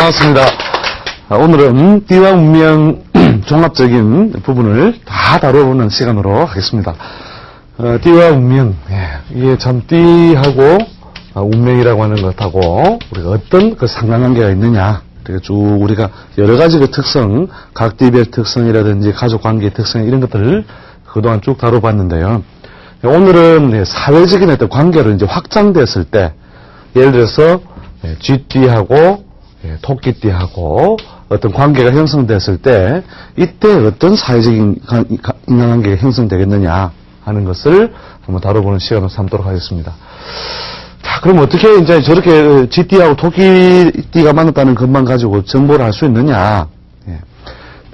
반갑습니다. 오늘은 띠와 운명 종합적인 부분을 다 다뤄보는 시간으로 하겠습니다. 띠와 운명, 이게 참 띠하고 운명이라고 하는 것하고 우리가 어떤 그 상관관계가 있느냐, 쭉 우리가 여러 가지 그 특성, 각 띠별 특성이라든지 가족관계의 특성 이런 것들을 그동안 쭉 다뤄봤는데요. 오늘은 사회적인 어떤 관계로 이제 확장됐을 때, 예를 들어서 쥐띠하고 토끼띠하고 어떤 관계가 형성됐을 때 이때 어떤 사회적인 인간관계가 형성되겠느냐 하는 것을 한번 다뤄보는 시간을 삼도록 하겠습니다. 자, 그럼 어떻게 이제 저렇게 쥐띠하고 토끼띠가 만났다는 것만 가지고 정보를 알 수 있느냐?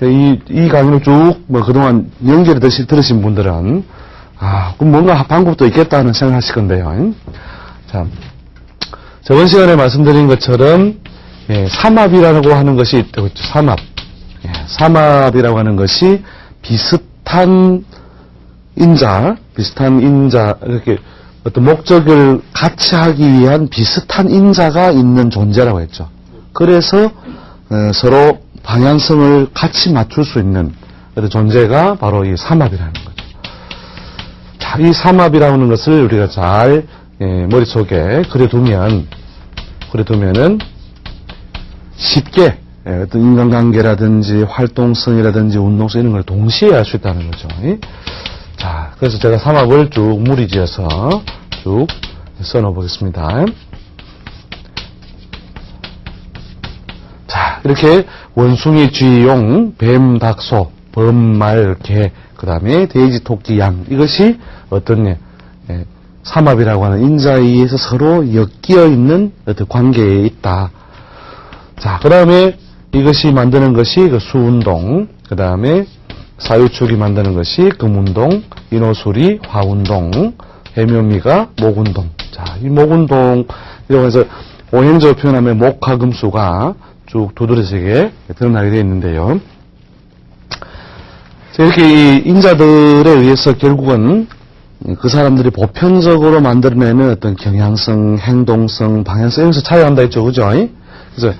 이 강의를 쭉 그동안 연결을 들으신 분들은 그럼 뭔가 방법도 있겠다 하는 생각을 하실 건데요. 자, 저번 시간에 말씀드린 것처럼 삼합이라고 하는 것이 있다고 했죠. 삼합. 삼합이라고 하는 것이 비슷한 인자, 이렇게 어떤 목적을 같이 하기 위한 비슷한 인자가 있는 존재라고 했죠. 그래서 서로 방향성을 같이 맞출 수 있는 어떤 존재가 바로 이 삼합이라는 거죠. 자, 이 삼합이라는 것을 우리가 잘 머릿속에 그려두면은 쉽게 어떤 인간관계라든지 활동성이라든지 운동성 이런 걸 동시에 알 수 있다는 거죠. 자, 그래서 제가 삼합을 쭉 무리지어서 쭉 써놓아 보겠습니다. 자, 이렇게 원숭이, 쥐용, 뱀, 닭, 소, 범, 말, 개, 그 다음에 돼지, 토끼, 양, 이것이 어떤 삼합이라고 하는 인자에 의해서 서로 엮여 있는 어떤 관계에 있다. 자, 그 다음에 이것이 만드는 것이 그 수운동, 그 다음에 사유축이 만드는 것이 금운동, 인호술이 화운동, 해묘미가 목운동. 자, 이 목운동, 이라고 해서 오행적으로 표현하면 목화 금수가 쭉 두드러지게 드러나게 되어 있는데요. 자, 이렇게 이 인자들에 의해서 결국은 그 사람들이 보편적으로 만들어내는 어떤 경향성, 행동성, 방향성, 이런 것을 차이한다 했죠. 그죠? 그래서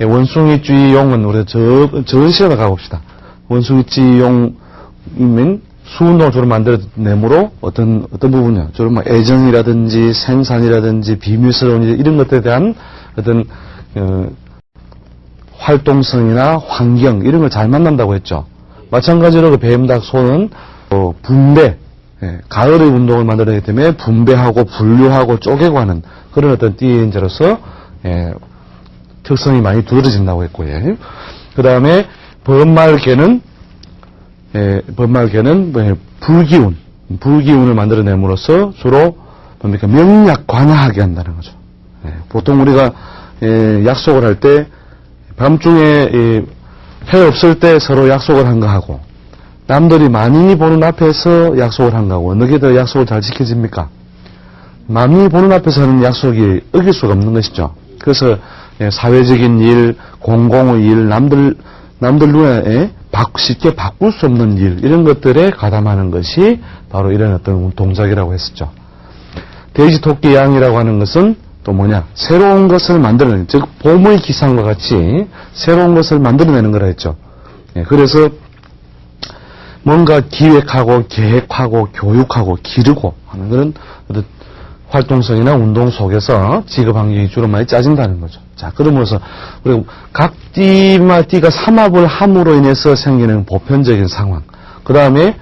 원숭이, 쥐용은 우리가 저런 시간에 가봅시다. 원숭이, 쥐용이면 수운동을 주로 만들어내므로 어떤 부분이요. 주로 뭐 애정이라든지 생산이라든지 비밀스러운 일, 이런 것들에 대한 어떤, 활동성이나 환경, 이런 걸 잘 만난다고 했죠. 마찬가지로 그 뱀, 닭, 소는 분배, 가을의 운동을 만들어내기 때문에 분배하고 분류하고 쪼개고 하는 그런 어떤 띠인자로서 특성이 많이 두드러진다고 했고요. 그 다음에 범말개는 불기운을 만들어냄으로써 주로 뭡니까 명약 관화하게 한다는 거죠. 보통 우리가 약속을 할 때 밤중에 해 없을 때 서로 약속을 한 거하고 남들이 많이 보는 앞에서 약속을 한 거하고 어느 게 더 약속을 잘 지켜집니까? 많이 보는 앞에서 하는 약속이 어길 수가 없는 것이죠. 그래서 사회적인 일, 공공의 일, 남들 눈에 쉽게 바꿀 수 없는 일, 이런 것들에 가담하는 것이 바로 이런 어떤 동작이라고 했었죠. 돼지, 토끼, 양이라고 하는 것은 또 뭐냐? 새로운 것을 만들어내는, 즉, 봄의 기상과 같이 새로운 것을 만들어내는 거라 했죠. 그래서 뭔가 기획하고, 계획하고, 교육하고, 기르고 하는 그런 어떤 활동성이나 운동 속에서 직업 환경이 주로 많이 짜진다는 거죠. 자, 그러면서 우리가 각 띠가 삼합을 함으로 인해서 생기는 보편적인 상황. 그 다음에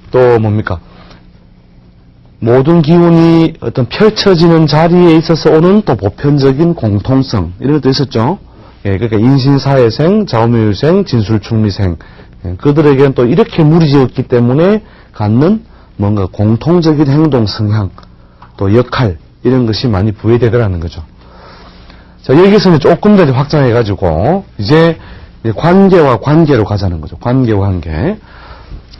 또 뭡니까? 모든 기운이 어떤 펼쳐지는 자리에 있어서 오는 또 보편적인 공통성, 이런 것도 있었죠. 그러니까 인신사회생, 자오묘유생, 진술충리생. 그들에게는 또 이렇게 무리지었기 때문에 갖는 뭔가 공통적인 행동 성향, 또 역할, 이런 것이 많이 부여되더라는 거죠. 자, 여기서는 조금 더 확장해가지고, 이제 관계와 관계로 가자는 거죠. 관계와 관계.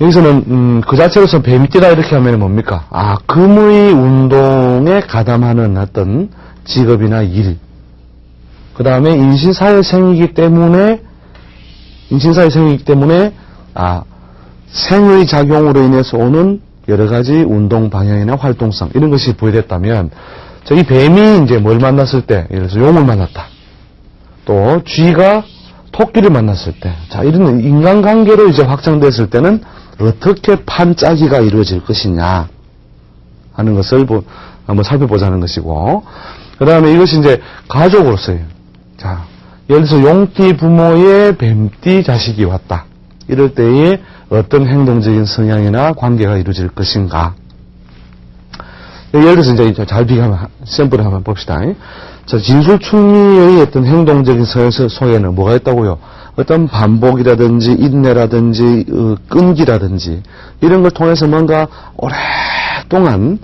여기서는, 그 자체로서 뱀띠다 이렇게 하면 뭡니까? 금의 운동에 가담하는 어떤 직업이나 일. 그 다음에 인신사회생이기 때문에, 생의 작용으로 인해서 오는 여러 가지 운동 방향이나 활동성, 이런 것이 부여됐다면, 이 뱀이 이제 뭘 만났을 때, 예를 들어서 용을 만났다. 또 쥐가 토끼를 만났을 때, 자, 이런 인간관계로 이제 확장됐을 때는 어떻게 판짜기가 이루어질 것이냐 하는 것을 한번 살펴보자는 것이고, 그 다음에 이것이 이제 가족으로서요. 자, 예를 들어서 용띠 부모의 뱀띠 자식이 왔다. 이럴 때에 어떤 행동적인 성향이나 관계가 이루어질 것인가. 예를 들어서 이제 잘 비교하면, 샘플을 한번 봅시다. 자, 진술충리의 어떤 행동적인 성향 속에는 뭐가 있다고요? 어떤 반복이라든지, 인내라든지, 끈기라든지, 이런 걸 통해서 뭔가 오랫동안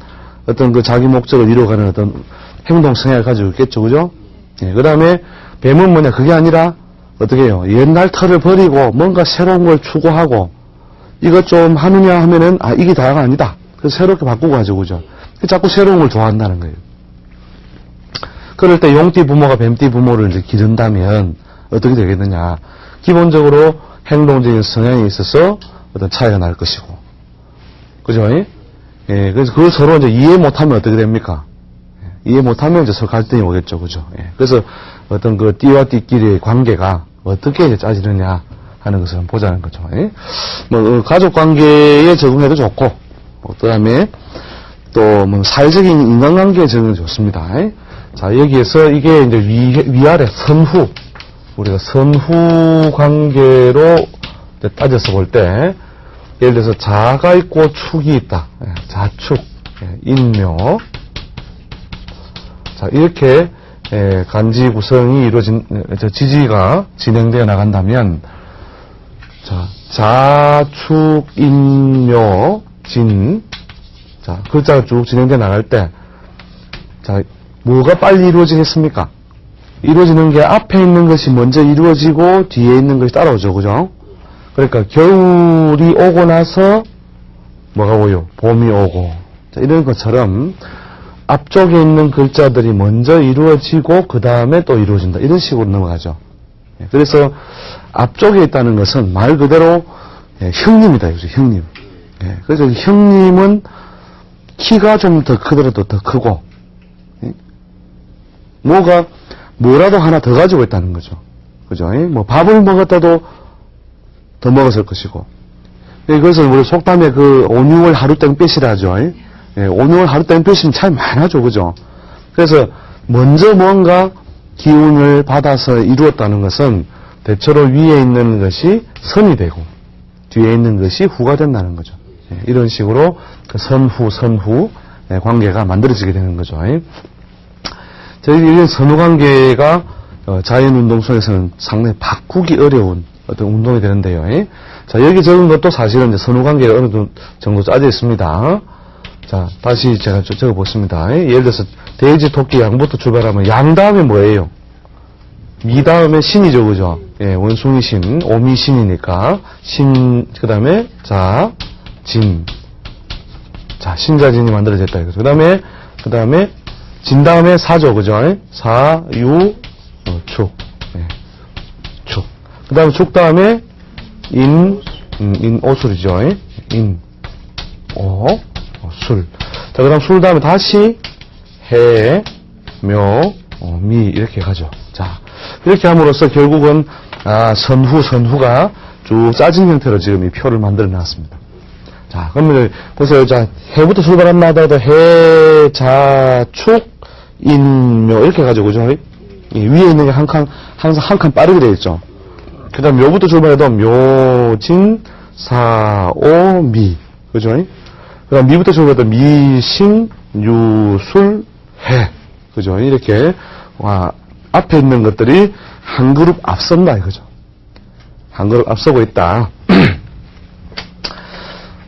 어떤 그 자기 목적을 이루어가는 어떤 행동 성향을 가지고 있겠죠. 그죠? 예, 그 다음에 뱀은 뭐냐? 그게 아니라, 어떻게 해요? 옛날 틀을 버리고 뭔가 새로운 걸 추구하고, 이것 좀 하느냐 하면은, 이게 다가 아니다. 그래서 새롭게 바꾸고 가지고, 그죠? 자꾸 새로운 걸 좋아한다는 거예요. 그럴 때 용띠 부모가 뱀띠 부모를 이제 기른다면, 어떻게 되겠느냐? 기본적으로 행동적인 성향에 있어서 어떤 차이가 날 것이고. 그죠? 예, 그래서 그걸 서로 이제 이해 못하면 어떻게 됩니까? 이해 못하면 이제 서로 갈등이 오겠죠. 그죠? 예, 그래서 어떤 그 띠와 띠끼리의 관계가 어떻게 이제 짜지느냐 하는 것을 보자는 거죠. 예? 뭐, 가족 관계에 적응해도 좋고, 그 다음에 또 뭐 사회적인 인간관계에 적응해도 좋습니다. 예? 자, 여기에서 이게 이제 위아래 선후, 우리가 선후 관계로 따져서 볼 때, 예를 들어서 자가 있고 축이 있다. 자축, 인묘. 자, 이렇게 간지 구성이 이루어진, 지지가 진행되어 나간다면, 자, 자축, 인묘, 진. 자, 글자가 쭉 진행되어 나갈 때, 자, 뭐가 빨리 이루어지겠습니까? 이루어지는 게 앞에 있는 것이 먼저 이루어지고 뒤에 있는 것이 따라오죠. 그죠? 그러니까 겨울이 오고 나서 뭐가 오요? 봄이 오고. 자, 이런 것처럼 앞쪽에 있는 글자들이 먼저 이루어지고 그 다음에 또 이루어진다. 이런 식으로 넘어가죠. 그래서 앞쪽에 있다는 것은 말 그대로 형님이다. 형님. 그래서 형님은 키가 좀 더 크더라도 더 크고 뭐라도 하나 더 가지고 있다는 거죠. 그죠? 뭐 밥을 먹었다도 더 먹었을 것이고. 그래서 우리 속담에 그 5, 6월 하루 땡볕이라 하죠. 5, 6월 하루 땡볕이면 차이 많아죠. 그죠? 그래서 먼저 뭔가 기운을 받아서 이루었다는 것은 대체로 위에 있는 것이 선이 되고 뒤에 있는 것이 후가 된다는 거죠. 이런 식으로 그 선후 관계가 만들어지게 되는 거죠. 이런 선후 관계가 자연운동 속에서는 상당히 바꾸기 어려운 어떤 운동이 되는데요. 자, 여기 적은 것도 사실은 이제 선후 관계가 어느 정도 짜져 있습니다. 자, 다시 제가 적어보겠습니다. 예를 들어서 돼지, 토끼, 양부터 출발하면 양 다음에 뭐예요? 미 다음에 신이죠. 그죠? 원숭이 신, 오미 신이니까 신, 그 다음에 자, 진. 자, 신자진이 만들어졌다. 그 다음에 진 다음에 사죠. 그죠? 사, 유, 축. 축. 그 다음에 축 다음에 오술이죠. 술. 자, 그 다음 술 다음에 다시 해, 묘, 미, 이렇게 가죠. 자, 이렇게 함으로써 결국은, 선후가 쭉 짜진 형태로 지금 이 표를 만들어 놨습니다. 자, 그러면 보세요. 자, 해부터 출발한 마다도 해, 자, 축, 묘, 이렇게 가지고, 그죠? 위에 있는 게 항상 한 칸 빠르게 되어 있죠. 그 다음 묘부터 출발해도 묘, 진, 사, 오, 미. 그죠? 그 다음 미부터 출발해도 미, 신, 유, 술, 해. 그죠? 이렇게, 앞에 있는 것들이 한 그룹 앞선다, 이거죠. 한 그룹 앞서고 있다.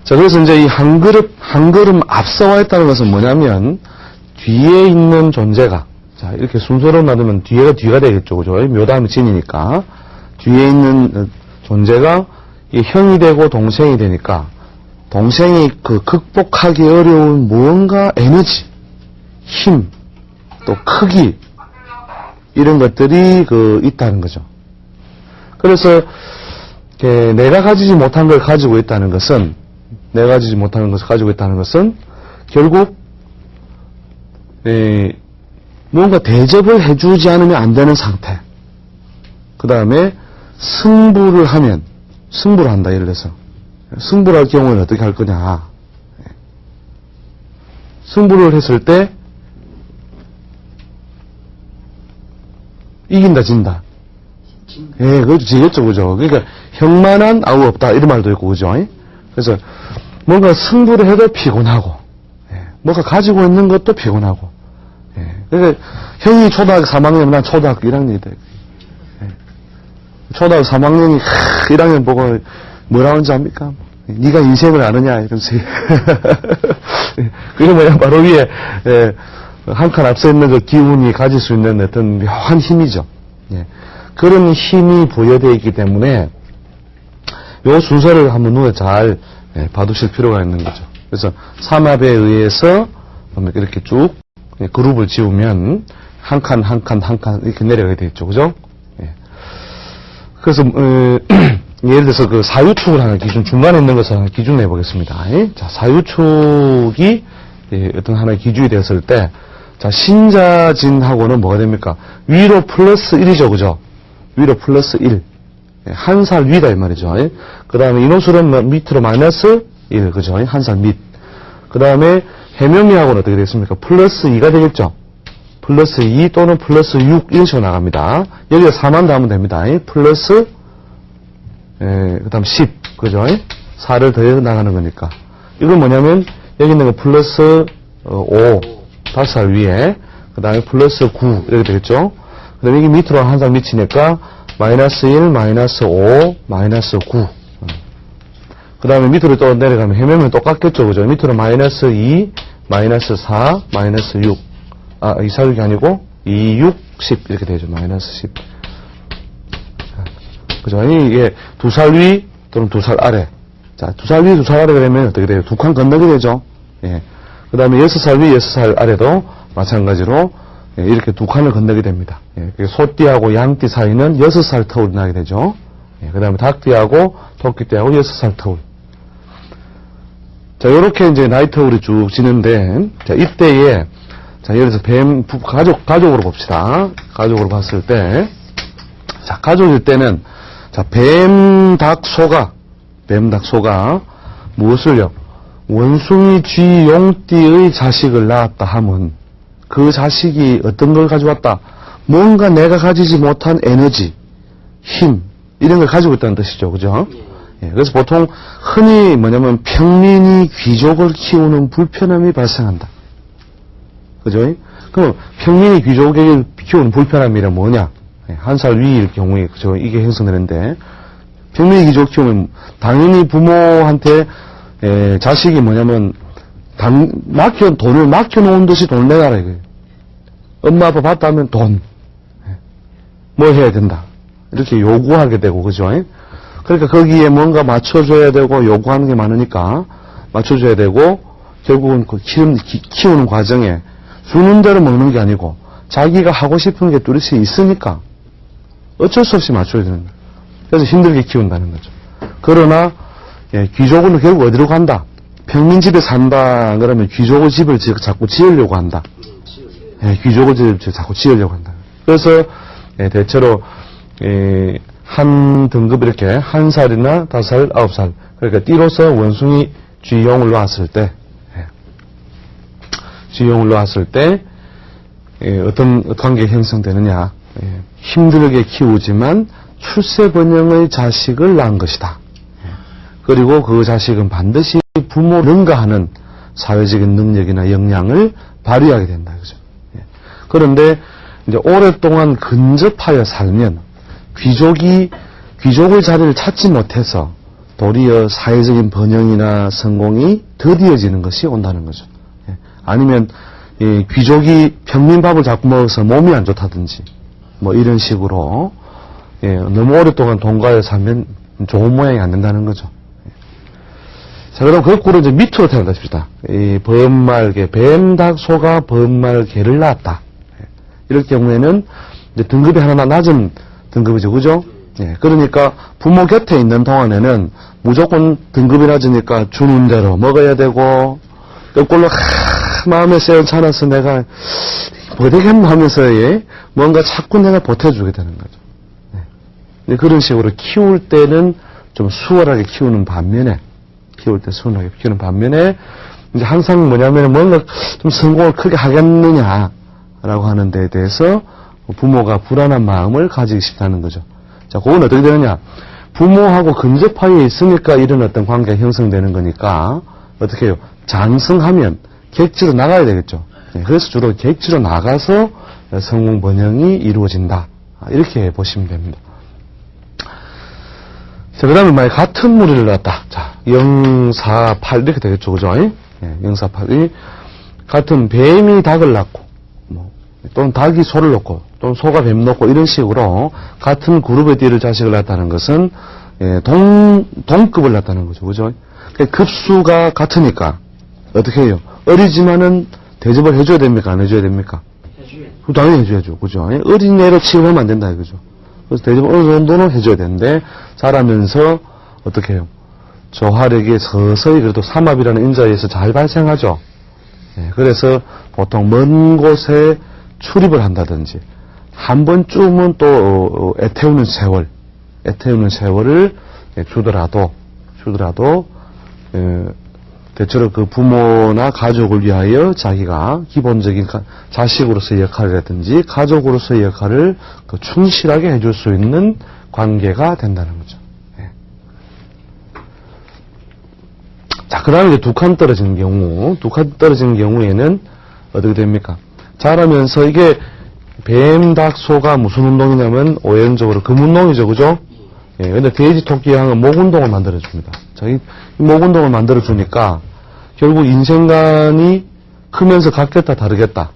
자, 그래서 이제 이 한 걸음 앞서와 있다는 것은 뭐냐면, 뒤에 있는 존재가, 자, 이렇게 순서로 놔두면 뒤가 되겠죠. 그죠? 묘 다음에 진이니까. 뒤에 있는 존재가 이 형이 되고 동생이 되니까, 동생이 그 극복하기 어려운 무언가 에너지, 힘, 또 크기, 이런 것들이 있다는 거죠. 그래서, 내가 가지지 못한 걸 가지고 있다는 것은, 결국, 뭔가 대접을 해주지 않으면 안 되는 상태. 그 다음에 승부를 하면, 승부를 한다, 예를 들어서. 승부를 할 경우에는 어떻게 할 거냐. 승부를 했을 때, 이긴다, 진다. 예, 그것도 지겠죠, 그죠? 그러니까, 형만한 아우 없다, 이런 말도 있고, 그죠? 그래서, 뭔가 승부를 해도 피곤하고, 뭔가 가지고 있는 것도 피곤하고, 그러니까, 형이 초등학교 3학년, 난 초등학교 1학년이 돼. 초등학교 3학년이, 1학년 보고, 뭐라고 하는지 압니까? 네가 인생을 아느냐, 이러면서. 그게 뭐냐, 바로 위에, 한 칸 앞서 있는 그 기운이 가질 수 있는 어떤 묘한 힘이죠. 그런 힘이 부여되어 있기 때문에 요 순서를 한번 눈에 잘 봐두실 필요가 있는 거죠. 그래서 삼합에 의해서 이렇게 쭉 그룹을 지우면 한 칸 이렇게 내려가게 되겠죠. 그죠? 그래서 예를 들어서 그 사유축을 하는 기준, 중간에 있는 것을 하나 기준 내보겠습니다. 자, 사유축이 어떤 하나의 기준이 되었을 때, 자, 신자진하고는 뭐가 됩니까? 위로 플러스 1이죠, 그죠? 위로 플러스 1. 한 살 위다, 이 말이죠. 그 다음에 인호술은 밑으로 마이너스 1, 그죠? 한 살 밑. 그 다음에 해묘미하고는 어떻게 되겠습니까? 플러스 2가 되겠죠? 플러스 2 또는 플러스 6, 이런 식으로 나갑니다. 여기가 4만 더하면 됩니다. 플러스, 그 다음 10, 그죠? 4를 더해서 나가는 거니까. 이건 뭐냐면, 여기 있는 거 플러스 5, 5살 위에, 그 다음에 플러스 9, 이렇게 되겠죠? 그 다음에 여기 밑으로 한 살 미치니까, 마이너스 1, 마이너스 5, 마이너스 9. 그 다음에 밑으로 또 내려가면 해매면 똑같겠죠, 그죠? 밑으로 마이너스 2, 마이너스 4, 마이너스 6. 2, 4, 6이 아니고, 2, 6, 10. 이렇게 되죠, 마이너스 10. 그죠? 이게 2살 위 또는 2살 아래. 자, 2살 위, 2살 아래가 되면 어떻게 돼요? 2칸 건너게 되죠? 그 다음에 6살 위, 6살 아래도 마찬가지로 이렇게 2칸을 건너게 됩니다. 소띠하고 양띠 사이는 6살 터울이 나게 되죠. 그 다음에 닭띠하고 토끼띠하고 6살 터울. 자, 요렇게 이제 나이 터울이 쭉 지는데, 자, 이때에, 자, 예를 들어서 가족으로 봅시다. 가족으로 봤을 때, 자, 가족일 때는, 자, 뱀닭소가 무엇을요? 원숭이 쥐 용띠의 자식을 낳았다 하면 그 자식이 어떤 걸 가져왔다? 뭔가 내가 가지지 못한 에너지, 힘 이런 걸 가지고 있다는 뜻이죠. 그죠? 그래서 보통 흔히 뭐냐면 평민이 귀족을 키우는 불편함이 발생한다. 그죠? 그럼 평민이 귀족을 키우는 불편함이란 뭐냐? 한 살 위일 경우에 그죠? 이게 형성되는데 평민이 귀족 키우면 당연히 부모한테 자식이 뭐냐면 돈을 맡겨놓은 듯이 돈을 내놔라 이거예요. 엄마 아빠 봤다면 돈 뭐 해야 된다 이렇게 요구하게 되고 그죠? 그러니까 거기에 뭔가 맞춰줘야 되고 요구하는 게 많으니까 맞춰줘야 되고 결국은 그 키우는 과정에 주는 대로 먹는 게 아니고 자기가 하고 싶은 게 뚜렷이 있으니까 어쩔 수 없이 맞춰야 되는 거예요. 그래서 힘들게 키운다는 거죠. 그러나 귀족은 결국 어디로 간다? 평민집에 산다 그러면 귀족의 집을 자꾸 지으려고 한다. 귀족의 집을 자꾸 지으려고 한다. 그래서 대체로 한 등급 이렇게 1살이나 5살, 9살 그러니까 띠로서 원숭이 쥐용을 놓았을 때 어떤 관계가 형성되느냐. 힘들게 키우지만 출세 번영의 자식을 낳은 것이다. 그리고 그 자식은 반드시 부모 능가하는 사회적인 능력이나 역량을 발휘하게 된다. 그죠? 그런데 이제 오랫동안 근접하여 살면 귀족의 자리를 찾지 못해서 도리어 사회적인 번영이나 성공이 더디어지는 것이 온다는 거죠. 아니면 귀족이 평민밥을 자꾸 먹어서 몸이 안 좋다든지 뭐 이런 식으로 너무 오랫동안 동가에 살면 좋은 모양이 안 된다는 거죠. 자, 그럼 거꾸로 이제 밑으로 태어난다 싶시다. 이 범말개, 뱀닭소가 범말개를 낳았다. 이럴 경우에는 이제 등급이 하나 낮은 등급이죠, 그죠? 그러니까 부모 곁에 있는 동안에는 무조건 등급이 낮으니까 주는 대로 먹어야 되고, 거꾸로 마음에 세워차려서 내가 뭐 되겠나 하면서 뭔가 자꾸 내가 보태주게 되는 거죠. 그런 식으로 키울 때는 좀 수월하게 키우는 반면에, 이제 항상 뭐냐면 뭔가 좀 성공을 크게 하겠느냐라고 하는 데에 대해서 부모가 불안한 마음을 가지기 쉽다는 거죠. 자, 그건 어떻게 되느냐. 부모하고 근접하에 있으니까 이런 어떤 관계가 형성되는 거니까 어떻게 해요? 장성하면 객지로 나가야 되겠죠. 그래서 주로 객지로 나가서 성공 번영이 이루어진다. 이렇게 보시면 됩니다. 자, 그 다음에 만약 같은 무리를 낳았다. 자, 0, 4, 8 이렇게 되겠죠. 그죠? 0, 4, 8이 같은 뱀이 닭을 낳고, 또는 닭이 소를 낳고, 또는 소가 뱀 낳고 이런 식으로 같은 그룹의 띠를 자식을 낳았다는 것은 동급을 낳았다는 거죠. 그죠? 급수가 같으니까 어떻게 해요? 어리지만은 대접을 해줘야 됩니까? 안 해줘야 됩니까? 해줘야죠. 당연히 해줘야죠. 그죠? 어린애로 취급하면 안 된다 이거죠. 그래서 대접을 어느 정도는 해줘야 되는데 자라면서 어떻게 해요? 조화력이 서서히 그래도 삼합이라는 인자에서 잘 발생하죠. 그래서 보통 먼 곳에 출입을 한다든지 한 번쯤은 또 애태우는 세월을 주더라도 대체로 그 부모나 가족을 위하여 자기가 기본적인 자식으로서의 역할이라든지 가족으로서의 역할을 충실하게 해줄 수 있는 관계가 된다는 거죠. 자, 그 다음에 이제 두 칸 떨어지는 경우에는 어떻게 됩니까? 자라면서 이게 뱀, 닭, 소가 무슨 운동이냐면 오행적으로 금운동이죠, 그죠? 근데 돼지, 토끼, 양은 목운동을 만들어줍니다. 자, 이 목운동을 만들어주니까 결국 인생관이 크면서 같겠다, 다르겠다?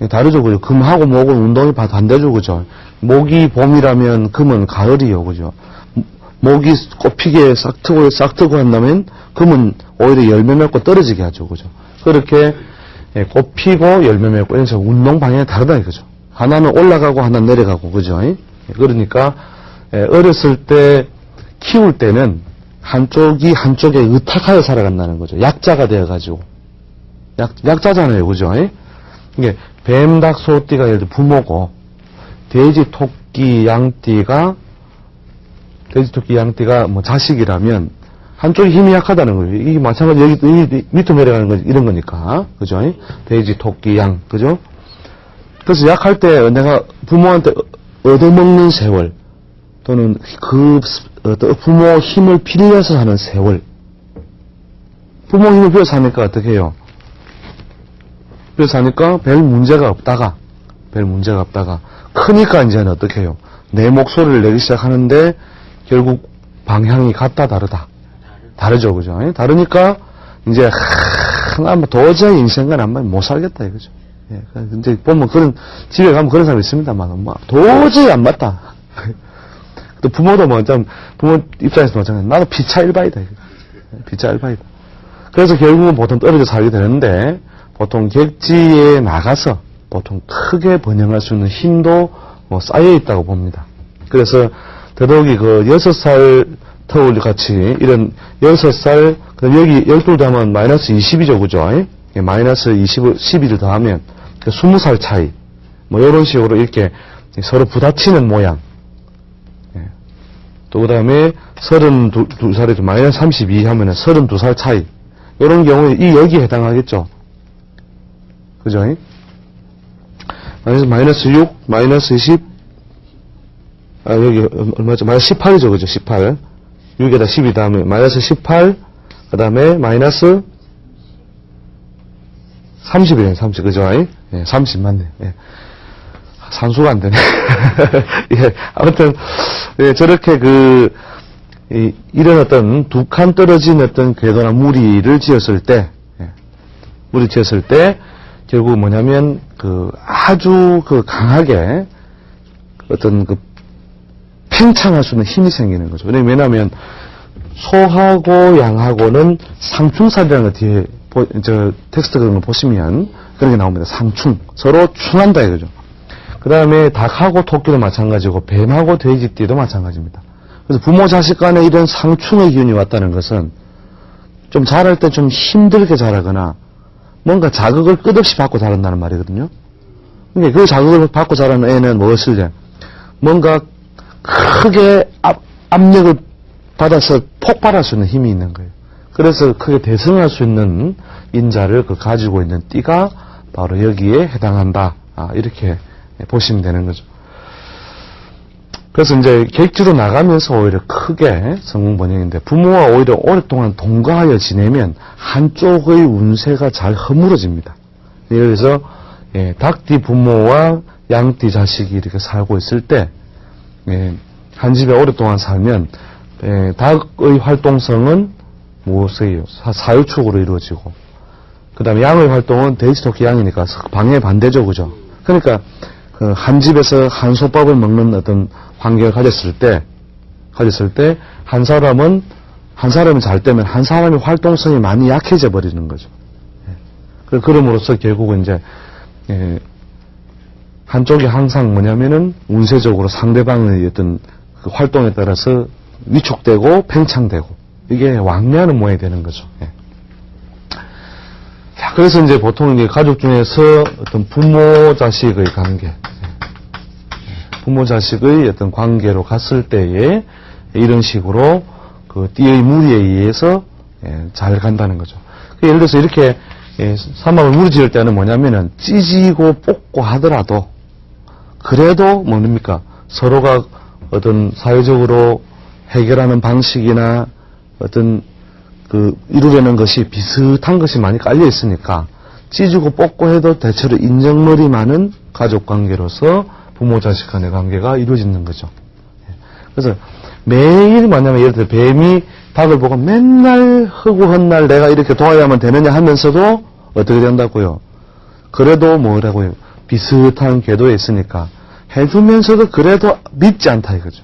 다르죠, 그죠? 금하고 목은 운동이 반대죠, 그죠? 목이 봄이라면 금은 가을이요, 그죠? 목이 꽃피게 싹 트고 한다면 금은 오히려 열매 맺고 떨어지게 하죠, 그죠? 그렇게 꽃 피고 열매 맺고 이런 식으로 운동 방향이 다르다 이거죠. 하나는 올라가고 하나는 내려가고, 그죠? 그러니까 어렸을 때 키울 때는 한쪽에 의탁하여 살아간다는 거죠. 약자가 되어가지고. 약자잖아요, 그죠? 이게 뱀, 닭, 소띠가 예를 들어 부모고 돼지, 토끼, 양띠가 뭐 자식이라면 한쪽이 힘이 약하다는 거예요. 이게 마찬가지 여기 밑으로 내려가는 거 이런 거니까. 그죠? 돼지, 토끼, 양. 그죠? 그래서 약할 때 내가 부모한테 얻어먹는 세월 또는 그 부모 힘을 빌려서 사는 세월. 부모 힘을 빌려서 사니까 어떻게 해요? 빌려서 사니까 별 문제가 없다가 크니까 이제는 어떻게 해요? 내 목소리를 내기 시작하는데 결국 방향이 같다 다르죠, 그죠? 다르니까 이제 도저히 인생관 한번 못 살겠다 이거죠. 근데 보면 집에 가면 그런 사람이 있습니다만 도저히 안 맞다. 또 부모도 부모 입장에서 마찬가지. 나도 피차일바이다. 그래서 결국은 보통 떨어져 살게 되는데 보통 객지에 나가서 보통 크게 번영할 수 있는 힘도 쌓여 있다고 봅니다. 그래서 더더욱이 6살 터울 같이 이런 6살, 그다음 여기 12를 더하면 마이너스 20이죠, 그죠? 마이너스 12를 더하면 20살 차이, 이런 식으로 이렇게 서로 부딪히는 모양. 또 그 다음에 32살에도 마이너스 32 하면 32살 차이. 이런 경우에 여기에 해당하겠죠. 그죠? 마이너스 6, 마이너스 20, 여기 얼마죠? 마이너스 18이죠, 그죠? 18. 6에다 12 다음에 마이너스 18, 그 다음에 마이너스 30이네요, 30. 그죠? 30 맞네. 산수가 안 되네. 아무튼, 저렇게 이런 어떤 두 칸 떨어진 어떤 궤도나 무리를 지었을 때, 결국 뭐냐면, 아주 강하게 어떤 팽창할 수 있는 힘이 생기는 거죠. 왜냐면, 소하고 양하고는 상충살이라는 거 뒤에, 텍스트 그런 거 보시면, 그런 게 나옵니다. 상충. 서로 충한다 이거죠. 그 다음에 닭하고 토끼도 마찬가지고 뱀하고 돼지띠도 마찬가지입니다. 그래서 부모 자식 간에 이런 상충의 기운이 왔다는 것은 좀 자랄 때 좀 힘들게 자라거나 뭔가 자극을 끝없이 받고 자란다는 말이거든요. 그러니까 그 자극을 받고 자라는 애는 무엇을 해? 뭔가 크게 압력을 받아서 폭발할 수 있는 힘이 있는 거예요. 그래서 크게 대승할 수 있는 인자를 가지고 있는 띠가 바로 여기에 해당한다. 이렇게 보시면 되는 거죠. 그래서 이제 객지로 나가면서 오히려 크게 성공번영인데, 부모와 오히려 오랫동안 동거하여 지내면 한쪽의 운세가 잘 허물어집니다. 예를 들어서 닭띠 부모와 양띠 자식이 이렇게 살고 있을 때, 한 집에 오랫동안 살면 닭의 활동성은 무엇이에요? 사유축으로 이루어지고, 그 다음에 양의 활동은 돼지토끼 양이니까 방해 반대죠, 그죠? 그러니까 한 집에서 한솥밥을 먹는 어떤 환경을 가졌을 때 한 사람이 잘 때면 한 사람의 활동성이 많이 약해져 버리는 거죠. 그럼으로써 결국은 이제 한쪽이 항상 뭐냐면은 운세적으로 상대방의 어떤 그 활동에 따라서 위축되고 팽창되고, 이게 왕래하는 모양이 되는 거죠. 자, 그래서 이제 보통 이제 가족 중에서 어떤 부모 자식의 관계, 부모 자식의 어떤 관계로 갔을 때에 이런 식으로 그 띠의 무리에 의해서 잘 간다는 거죠. 예를 들어서 이렇게 삼합을 무리지을 때는 뭐냐면은 찢고 뽑고 하더라도 그래도 뭡니까? 서로가 어떤 사회적으로 해결하는 방식이나 어떤 이루려는 것이 비슷한 것이 많이 깔려 있으니까 찢고 뽑고 해도 대체로 인정머리 많은 가족 관계로서 부모 자식 간의 관계가 이루어지는 거죠. 그래서 매일 뭐냐면 예를 들어 뱀이 닭을 보고 맨날 허구한 날 내가 이렇게 도와야만 되느냐 하면서도 어떻게 된다고요? 그래도 뭐라고요? 비슷한 궤도에 있으니까 해주면서도 그래도 믿지 않다 이거죠.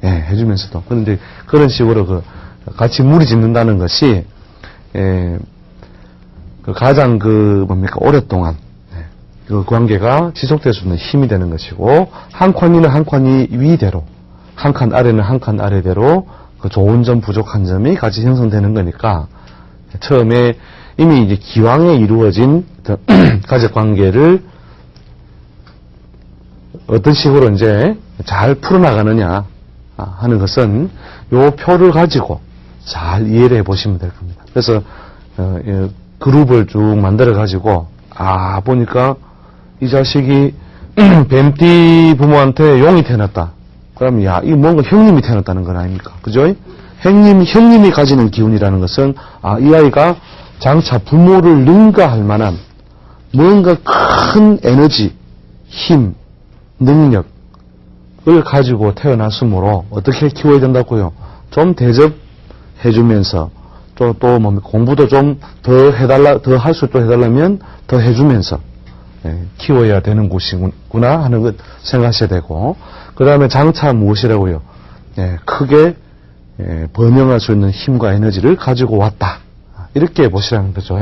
해주면서도. 그런데 그런 식으로 같이 무리 짓는다는 것이 가장 오랫동안 그 관계가 지속될 수 있는 힘이 되는 것이고, 한 칸 위는 한 칸 위대로, 한 칸 아래는 한 칸 아래대로 그 좋은 점, 부족한 점이 같이 형성되는 거니까, 처음에 이미 이제 기왕에 이루어진 가족 관계를 어떤 식으로 이제 잘 풀어나가느냐 하는 것은 요 표를 가지고 잘 이해를 해보시면 될 겁니다. 그래서 그룹을 쭉 만들어 가지고 보니까 이 자식이 뱀띠 부모한테 용이 태어났다. 그러면 이거 뭔가 형님이 태어났다는 건 아닙니까? 그죠? 형님이 가지는 기운이라는 것은 이 아이가 장차 부모를 능가할 만한 뭔가 큰 에너지, 힘, 능력을 가지고 태어났으므로 어떻게 키워야 된다고요? 좀 대접해주면서 또 공부도 좀 더 할 수 있도록 해달라면 더 해주면서 키워야 되는 곳이구나 하는 것 생각하셔야 되고, 그 다음에 장차 무엇이라고요? 크게 번영할 수 있는 힘과 에너지를 가지고 왔다. 이렇게 보시라는 거죠.